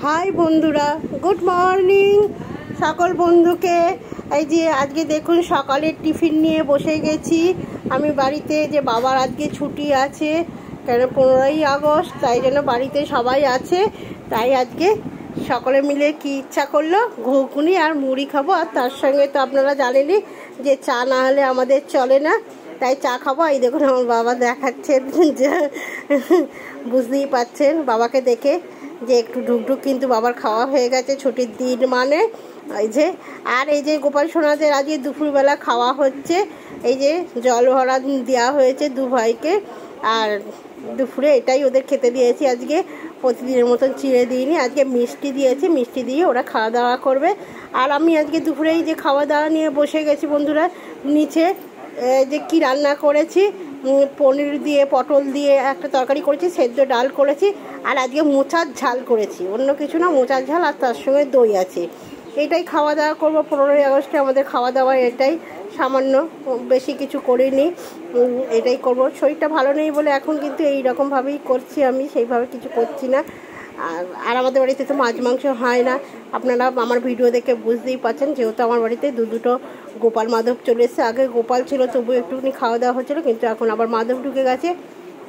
High বন্ধুরা, good morning সকল বন্ধুকে। এই যে আজকে দেখুন সকালের টিফিন নিয়ে বসে গেছি আমি বাড়িতে। যে বাবার আজকে ছুটি আছে, কেন 15ই আগস্ট, তাই জন্য বাড়িতে সবাই আছে। তাই আজকে সকলে মিলে কি ইচ্ছা করলো, ঘুগনি আর মুড়ি খাবো। আর তার সঙ্গে তো আপনারা জানেনই যে চা না হলে আমাদের চলে না, তাই চা খাবো। এই দেখুন আমার বাবা দেখাচ্ছেন, যে বুঝতেই পাচ্ছেন বাবাকে দেখে যে একটু ঢুকঢুক, কিন্তু বাবার খাওয়া হয়ে গেছে ছুটির দিন মানে। এই যে আর এই যে গোপাল সোনাদের আজকে দুপুরবেলা খাওয়া হচ্ছে। এই যে জল ভরা দেওয়া হয়েছে দু ভাইকে, আর দুপুরে এটাই ওদের খেতে দিয়েছি আজকে। প্রতিদিনের মতন চিড়ে দিইনি, আজকে মিষ্টি দিয়েছি, মিষ্টি দিয়ে ওরা খাওয়া দাওয়া করবে। আর আমি আজকে দুপুরেই যে খাওয়া দাওয়া নিয়ে বসে গেছি বন্ধুরা নিচে। যে কি রান্না করেছি, পনির দিয়ে পটল দিয়ে একটা তরকারি করেছি, সেদ্ধ ডাল করেছি, আর আজকে মোচার ঝাল করেছি, অন্য কিছু না, মোচার ঝাল, আর তার সঙ্গে দই আছে। এটাই খাওয়া দাওয়া করবো 15ই আগস্টে আমাদের খাওয়া দাওয়া এটাই, সামান্য, বেশি কিছু করিনি, এটাই করব। শরীরটা ভালো নেই বলে এখন কিন্তু এই রকমভাবেই করছি আমি, সেইভাবে কিছু করছি না। আর আমাদের বাড়িতে তো মাছ মাংস হয় না, আপনারা আমার ভিডিও দেখে বুঝতেই পারছেন। যেহেতু আমার বাড়িতে দুটো গোপাল মাধব চলে এসেছে। আগে গোপাল ছিল তবু একটুখানি খাওয়া দাওয়া হচ্ছিলো, কিন্তু এখন আবার মাধব ঢুকে গেছে।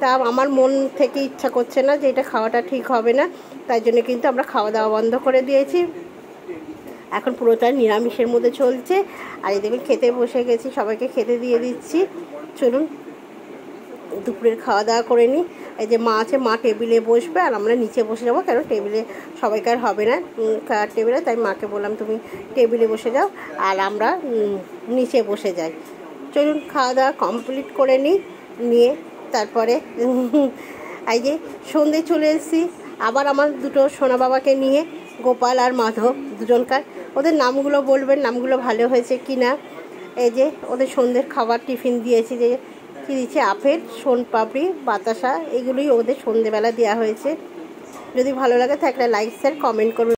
তা আমার মন থেকে ইচ্ছা করছে না যে এটা খাওয়াটা ঠিক হবে না, তাই জন্য কিন্তু আমরা খাওয়া দাওয়া বন্ধ করে দিয়েছি। এখন পুরোটা নিরামিষের মধ্যে চলছে। আর এই দেখুন খেতে বসে গেছি, সবাইকে খেতে দিয়ে দিচ্ছি। চলুন দুপুরের খাওয়া দাওয়া করে নিই। এই যে মা আছে, মা টেবিলে বসবে আর আমরা নিচে বসে যাবো, কারণ টেবিলে সবাইকার হবে না কার টেবিলে, তাই মাকে বললাম তুমি টেবিলে বসে যাও আর আমরা নিচে বসে যাই। চলুন খাওয়া দাওয়া কমপ্লিট করে নিয়ে তারপরে এই যে সন্ধে চলে এসেছি আবার আমার দুটো সোনা বাবাকে নিয়ে, গোপাল আর মাধব দুজনকার। ওদের নামগুলো বলবেন, নামগুলো ভালো হয়েছে কি না। এই যে ওদের সন্ধ্যের খাবার টিফিন দিয়েছি, যে কী দিচ্ছে, আপেল, সোনপাপড়ি, বাতাসা, এগুলোই ওদের সন্ধেবেলা দেওয়া হয়েছে। যদি ভালো লাগে তো একটা লাইক শেয়ার কমেন্ট করবেন।